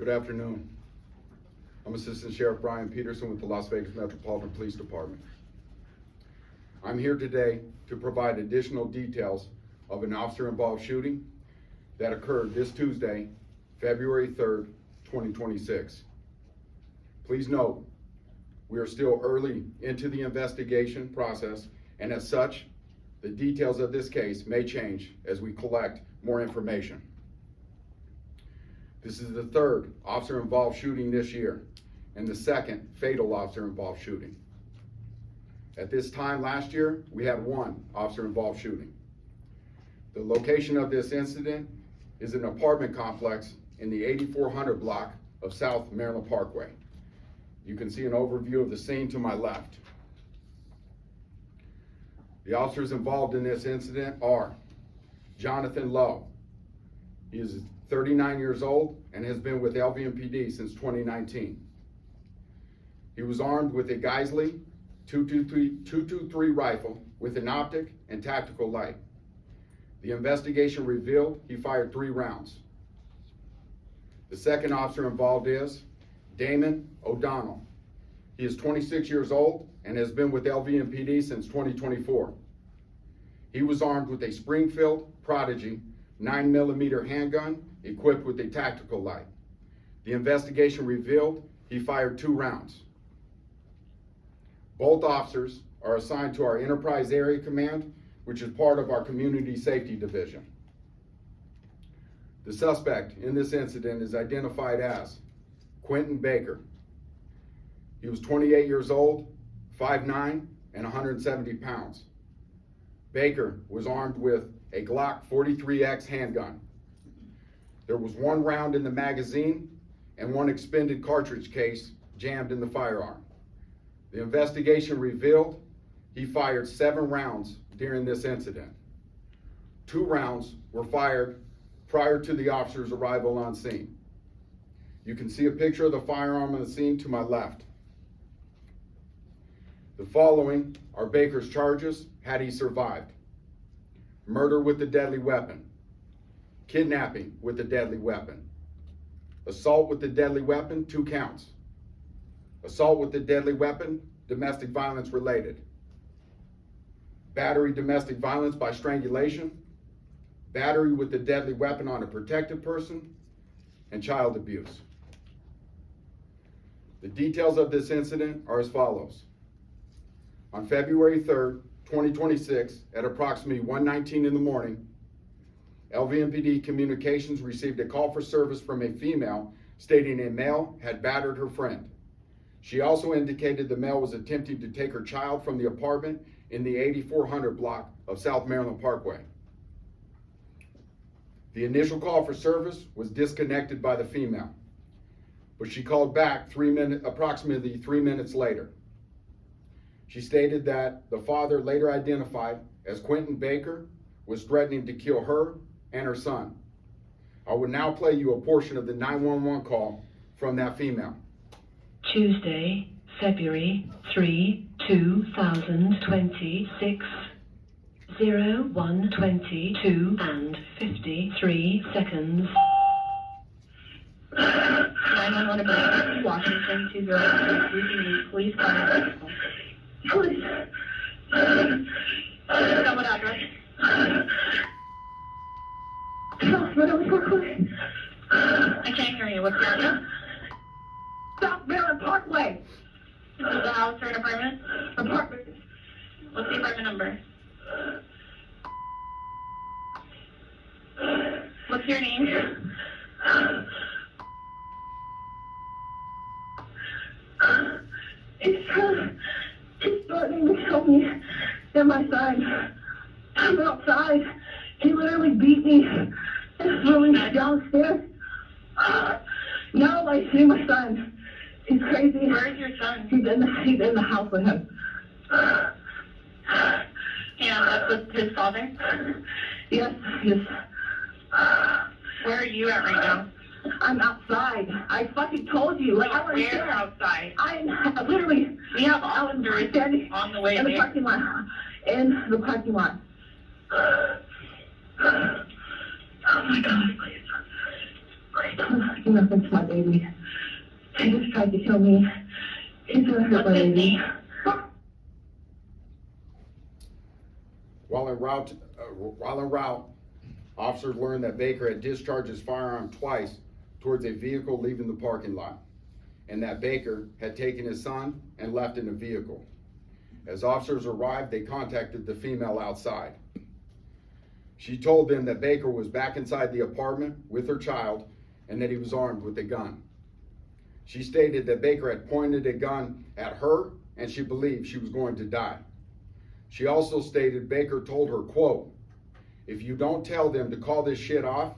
Good afternoon. I'm Assistant Sheriff Bryan Peterson with the Las Vegas Metropolitan Police Department. I'm here today to provide additional details of an officer-involved shooting that occurred this Tuesday, February 3rd, 2026. Please note, we are still early into the investigation process, and as such, the details of this case may change as we collect more information. This is the third officer-involved shooting this year, and the second fatal officer-involved shooting. At this time last year, we had one officer-involved shooting. The location of this incident is an apartment complex in the 8400 block of South Maryland Parkway. You can see an overview of the scene to my left. The officers involved in this incident are Jonathan Lowe. He is 39 years old and has been with LVMPD since 2019. He was armed with a Geisley 223 rifle with an optic and tactical light. The investigation revealed he fired 3 rounds. The second officer involved is Damon O'Donnell. He is 26 years old and has been with LVMPD since 2024. He was armed with a Springfield Prodigy 9mm handgun equipped with a tactical light. The investigation revealed he fired 2 rounds. Both officers are assigned to our Enterprise Area Command, which is part of our Community Safety Division. The suspect in this incident is identified as Quentin Baker. He was 28 years old, 5'9", and 170 pounds. Baker was armed with a Glock 43X handgun. There was 1 round in the magazine and 1 expended cartridge case jammed in the firearm. The investigation revealed he fired 7 rounds during this incident. 2 rounds were fired prior to the officer's arrival on scene. You can see a picture of the firearm on the scene to my left. The following are Baker's charges had he survived: murder with a deadly weapon, kidnapping with a deadly weapon, assault with a deadly weapon, 2 counts, assault with a deadly weapon, domestic violence related, battery domestic violence by strangulation, battery with a deadly weapon on a protected person, and child abuse. The details of this incident are as follows. On February 3rd, 2026, at approximately 1:19 in the morning, LVMPD Communications received a call for service from a female stating a male had battered her friend. She also indicated the male was attempting to take her child from the apartment in the 8400 block of South Maryland Parkway. The initial call for service was disconnected by the female, but she called back approximately 3 minutes later. She stated that the father, later identified as Quentin Baker, was threatening to kill her and her son. I will now play you a portion of the 911 call from that female. Tuesday, February 3, 2026, 01:22 and 53 seconds. 911 Washington 2023, please contact. Please. Tell what address? South Maryland Parkway. I can't hear you. What's the address? South Maryland Parkway. Is it a house or an apartment? Apartment. What's the apartment number? What's your name? He's threatening to kill me and my son. I'm outside. He literally beat me and threw me downstairs. Now I see my son. He's crazy. Where's your son? He's in the house with him. And that's with his father? Yes. Where are you at right now? I'm outside. I fucking told you. Like, I was Where there. outside? I'm literally. We have officers standing on the way in the there. parking lot. In the parking lot. Oh my God, please. He nothing to my baby. He just tried to kill me. He's gonna hurt my What's his baby. name? While en route, officers learned that Baker had discharged his firearm twice towards a vehicle leaving the parking lot, and that Baker had taken his son and left in a vehicle. As officers arrived, they contacted the female outside. She told them that Baker was back inside the apartment with her child and that he was armed with a gun. She stated that Baker had pointed a gun at her and she believed she was going to die. She also stated Baker told her, quote, "If you don't tell them to call this shit off,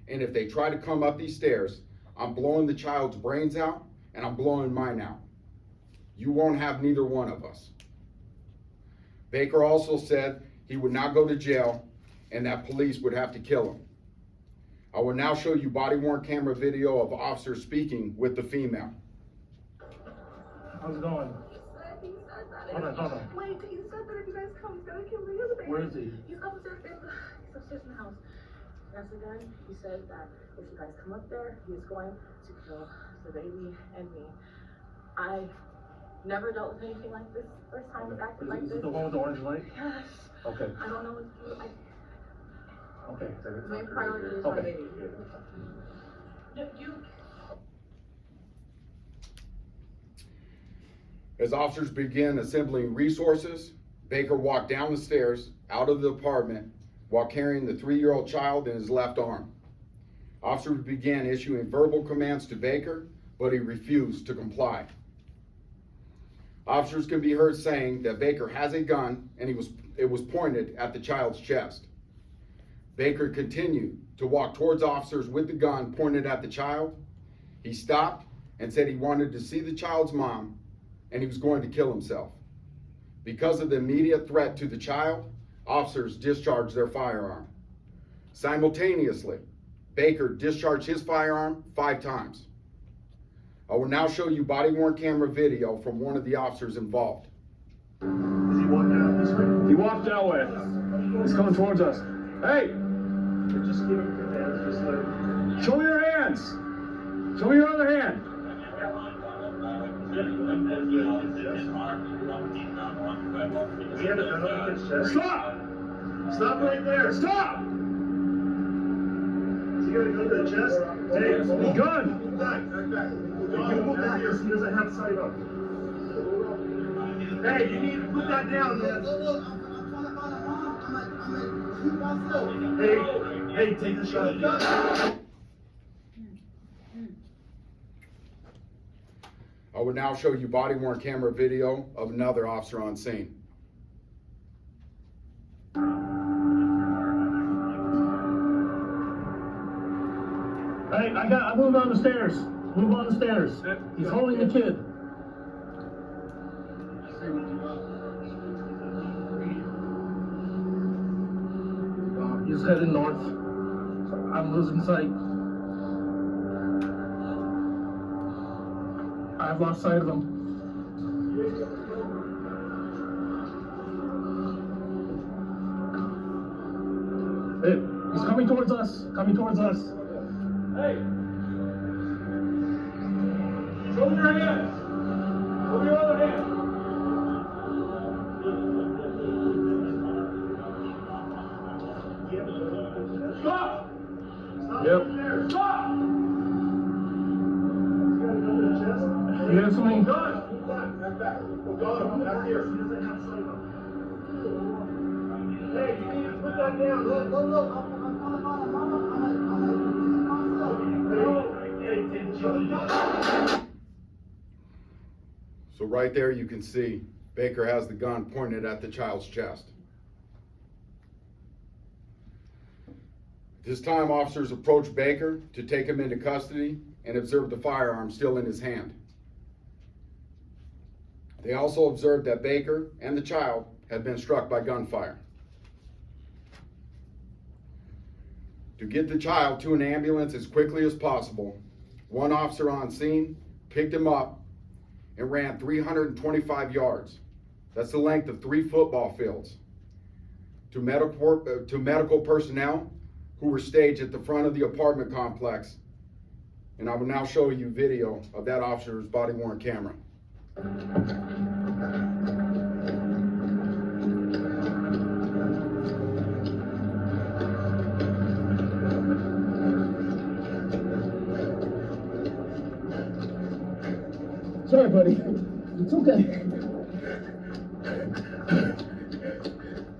and if they try to come up these stairs, I'm blowing the child's brains out and I'm blowing mine out. You won't have neither one of us." Baker also said he would not go to jail and that police would have to kill him. I will now show you body-worn camera video of officers speaking with the female. How's it going? Hold on. Wait, he said that if you guys come, he's gonna kill the other baby. Where is he? He's upstairs in the house. That's the guy. He said that if you guys come up there, he's going to kill the baby and me. I never dealt with anything like this. First time he's acted like Is this. it the one with the orange light? Yes. Okay. I don't know what to do. Okay. My priority is my Okay. baby. As officers began assembling resources, Baker walked down the stairs out of the apartment while carrying the 3-year-old child in his left arm. Officers began issuing verbal commands to Baker, but he refused to comply. Officers can be heard saying that Baker has a gun and it was pointed at the child's chest. Baker continued to walk towards officers with the gun pointed at the child. He stopped and said he wanted to see the child's mom and he was going to kill himself. Because of the immediate threat to the child, officers discharged their firearm. Simultaneously, Baker discharged his firearm 5 times. I will now show you body-worn camera video from one of the officers involved. Is he walking out this way? He walked that way. He's coming towards us. Hey! Just give him commands. Just like, show me your hands! Show me your other hand! He had a gun up his chest. Stop! Stop right there! Stop! Is he got a gun to the chest? Hey, the gun! Move back. You move back because he doesn't have sight up. Hey, you need to put that down, man. Hey, take the shot. I will now show you body-worn camera video of another officer on scene. Hey, I moved on the stairs. Move on the stairs. He's holding the kid. He's heading north. I'm losing sight. I've lost sight of him. Hey, he's coming towards us. Coming towards us. Hey! Show me your hands! Show me your other hand! Stop! Yep. Stop! You have something? Back. Back here. Hey, you need to put that down. Look. So right there you can see Baker has the gun pointed at the child's chest. This time officers approached Baker to take him into custody and observed the firearm still in his hand. They also observed that Baker and the child had been struck by gunfire. To get the child to an ambulance as quickly as possible, one officer on scene picked him up and ran 325 yards. That's the length of 3 football fields. To medical personnel who were staged at the front of the apartment complex And I will now show you video of that officer's body-worn camera. Sorry, buddy. It's okay.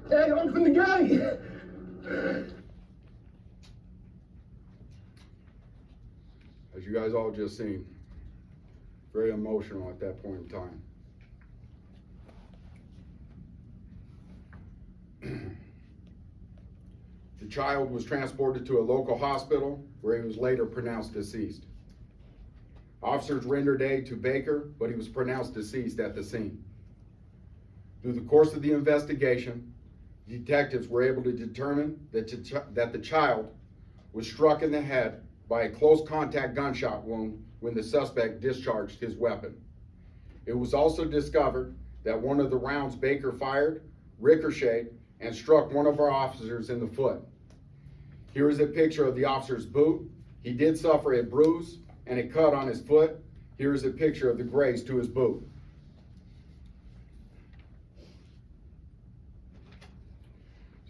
Hey, I'm from the guy. As you guys all just seen, very emotional at that point in time. The child was transported to a local hospital where he was later pronounced deceased. Officers rendered aid to Baker, but he was pronounced deceased at the scene. Through the course of the investigation, detectives were able to determine that the child was struck in the head by a close contact gunshot wound when the suspect discharged his weapon. It was also discovered that one of the rounds Baker fired ricocheted and struck one of our officers in the foot. Here is a picture of the officer's boot. He did suffer a bruise and a cut on his foot. Here is a picture of the graze to his boot.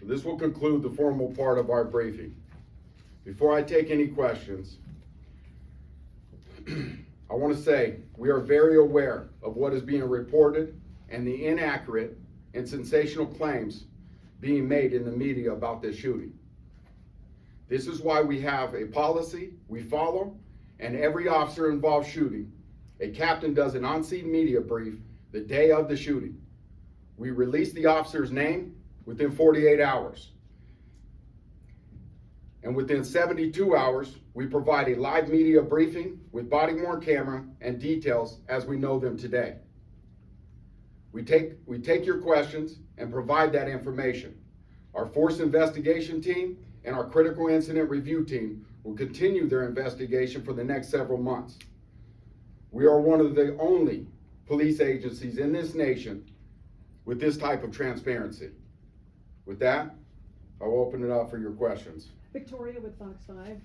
So this will conclude the formal part of our briefing. Before I take any questions, I want to say we are very aware of what is being reported and the inaccurate and sensational claims being made in the media about this shooting. This is why we have a policy we follow, and every officer involved shooting, a captain does an on-scene media brief the day of the shooting. We release the officer's name within 48 hours. And within 72 hours, we provide a live media briefing with body-worn camera and details as we know them today. We take your questions and provide that information. Our force investigation team and our critical incident review team will continue their investigation for the next several months. We are one of the only police agencies in this nation with this type of transparency. With that, I'll open it up for your questions. Victoria with Fox 5.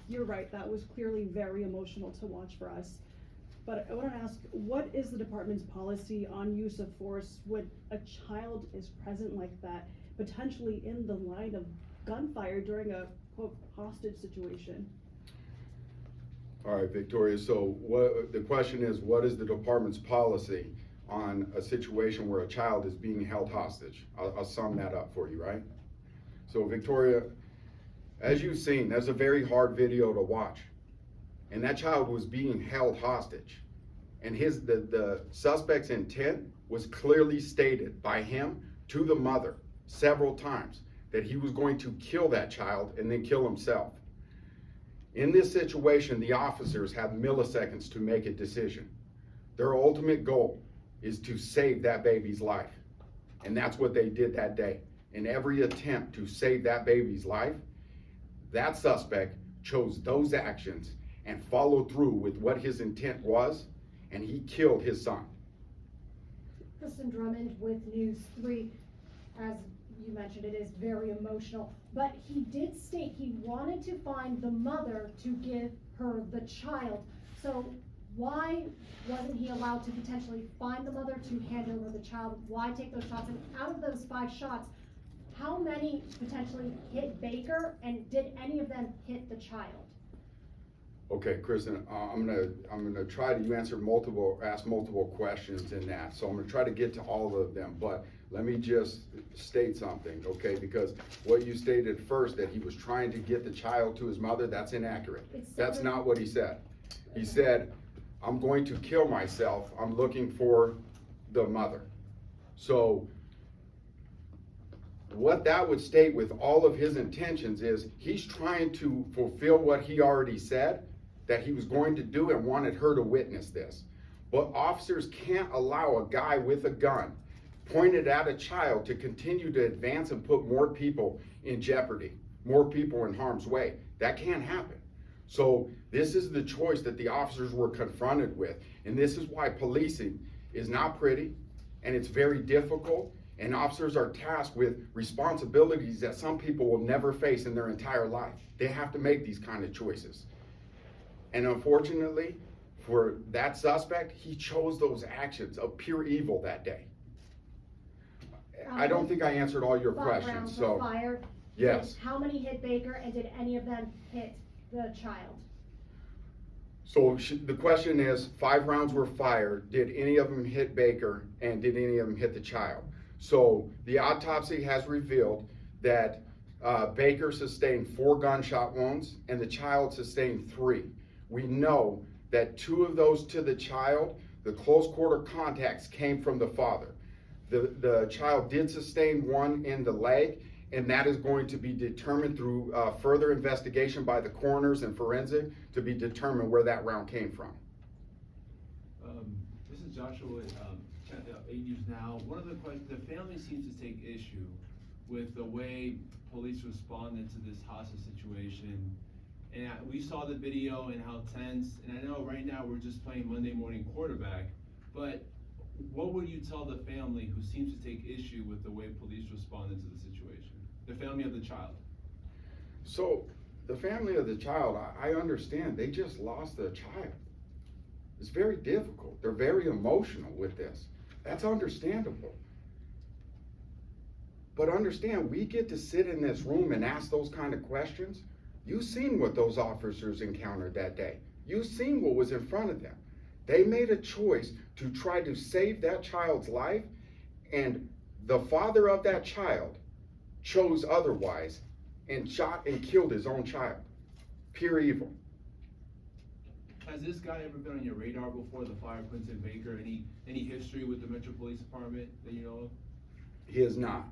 You're right, that was clearly very emotional to watch for us. But I want to ask, what is the department's policy on use of force when a child is present like that, potentially in the line of gunfire during a quote hostage situation? All right, Victoria, so the question is, what is the department's policy on a situation where a child is being held hostage? I'll sum that up for you, right? So Victoria, as you've seen, that's a very hard video to watch. And that child was being held hostage. And the suspect's intent was clearly stated by him to the mother several times, that he was going to kill that child and then kill himself. In this situation, the officers have milliseconds to make a decision. Their ultimate goal is to save that baby's life. And that's what they did that day. In every attempt to save that baby's life, that suspect chose those actions and followed through with what his intent was, and he killed his son. Kristen Drummond with News 3. As you mentioned, it is very emotional, but he did state he wanted to find the mother to give her the child. So why wasn't he allowed to potentially find the mother to hand over the child? Why take those shots? And out of those 5 shots, how many potentially hit Baker, and did any of them hit the child? Okay, Kristen, I'm gonna try to ask multiple questions in that. So I'm gonna try to get to all of them, but let me just state something, okay? Because what you stated first, that he was trying to get the child to his mother, that's inaccurate. That's not what he said. He said, I'm going to kill myself. I'm looking for the mother. So what that would state with all of his intentions is he's trying to fulfill what he already said that he was going to do and wanted her to witness this. But officers can't allow a guy with a gun pointed at a child to continue to advance and put more people in jeopardy, more people in harm's way. That can't happen. So this is the choice that the officers were confronted with. And this is why policing is not pretty, and it's very difficult, and officers are tasked with responsibilities that some people will never face in their entire life. They have to make these kind of choices. And unfortunately, for that suspect, he chose those actions of pure evil that day. I don't think I answered all your 5 questions, rounds so. were fired. Yes. How many hit Baker, and did any of them hit the child? So the question is, 5 rounds were fired, did any of them hit Baker, and did any of them hit the child? So the autopsy has revealed that Baker sustained 4 gunshot wounds and the child sustained 3. We know that 2 of those to the child, the close quarter contacts came from the father. The child did sustain 1 in the leg, and that is going to be determined through further investigation by the coroners and forensic to be determined where that round came from. This is Joshua, 8 News Now. One of the questions, the family seems to take issue with the way police responded to this hostage situation. And we saw the video and how tense, and I know right now we're just playing Monday morning quarterback, but what would you tell the family who seems to take issue with the way police responded to the situation? The family of the child. So the family of the child, I understand, they just lost their child. It's very difficult. They're very emotional with this. That's understandable. But understand, we get to sit in this room and ask those kind of questions. You've seen what those officers encountered that day. You've seen what was in front of them. They made a choice to try to save that child's life, and the father of that child chose otherwise and shot and killed his own child. Pure evil. Has this guy ever been on your radar before, the fire Quinton Baker? Any history with the Metro Police Department that you know of? He is not.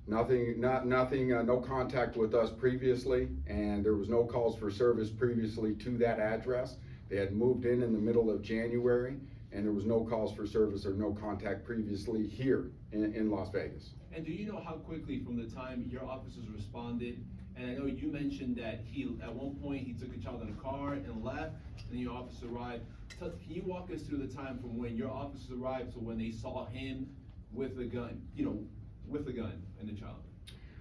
Nothing, no contact with us previously, and there was no calls for service previously to that address. They had moved in the middle of January, and there was no calls for service or no contact previously here in Las Vegas. And do you know how quickly from the time your officers responded, and I know you mentioned that at one point he took a child in a car and left, and then your officers arrived. Can you walk us through the time from when your officers arrived to when they saw him with the gun, with the gun and the child?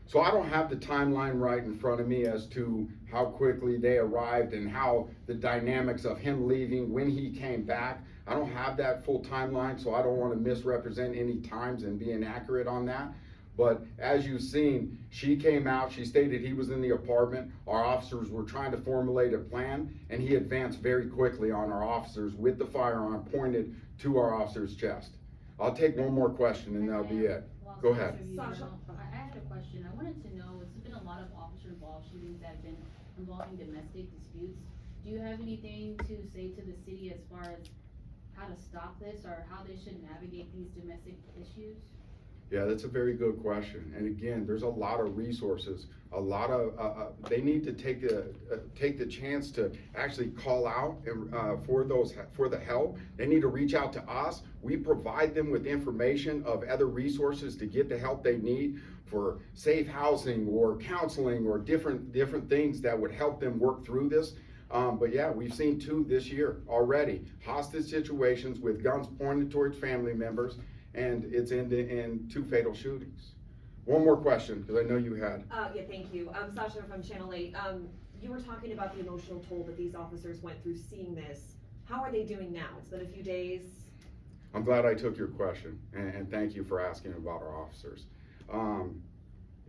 So I don't have the timeline right in front of me as to how quickly they arrived and how the dynamics of him leaving, when he came back. I don't have that full timeline, so I don't want to misrepresent any times and be inaccurate on that. But as you've seen, she came out, she stated he was in the apartment. Our officers were trying to formulate a plan, and he advanced very quickly on our officers with the firearm pointed to our officer's chest. I'll take one more question and that'll be it. Go ahead. Sasha, I had a question. I wanted to know, it's been a lot of officer-involved shootings that have been involving domestic disputes. Do you have anything to say to the city as far as how to stop this or how they should navigate these domestic issues? Yeah, that's a very good question. And again, there's a lot of resources, they need to take the chance to actually call out and, for the help. They need to reach out to us. We provide them with information of other resources to get the help they need for safe housing or counseling or different things that would help them work through this. But yeah, we've seen 2 this year already, hostage situations with guns pointed towards family members, and it's ended in 2 fatal shootings. One more question, because I know you had. Yeah, thank you. Sasha from Channel 8. You were talking about the emotional toll that these officers went through seeing this. How are they doing now? It's been a few days. I'm glad I took your question, and thank you for asking about our officers.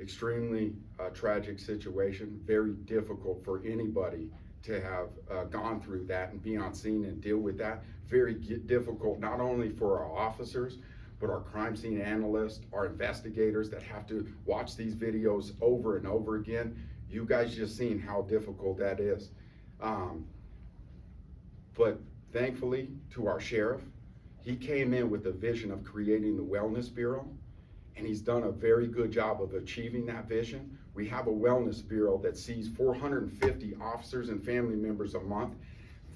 Extremely tragic situation, very difficult for anybody to have gone through that and be on scene and deal with that. Very difficult, not only for our officers, but our crime scene analysts, our investigators that have to watch these videos over and over again. You guys just seen how difficult that is. But thankfully to our sheriff, he came in with the vision of creating the Wellness Bureau, and he's done a very good job of achieving that vision. We have a Wellness Bureau that sees 450 officers and family members a month.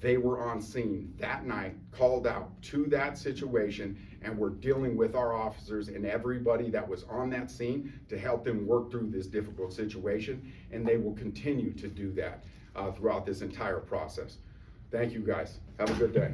They were on scene that night, called out to that situation, and we're dealing with our officers and everybody that was on that scene to help them work through this difficult situation, and they will continue to do that throughout this entire process. Thank you guys. Have a good day.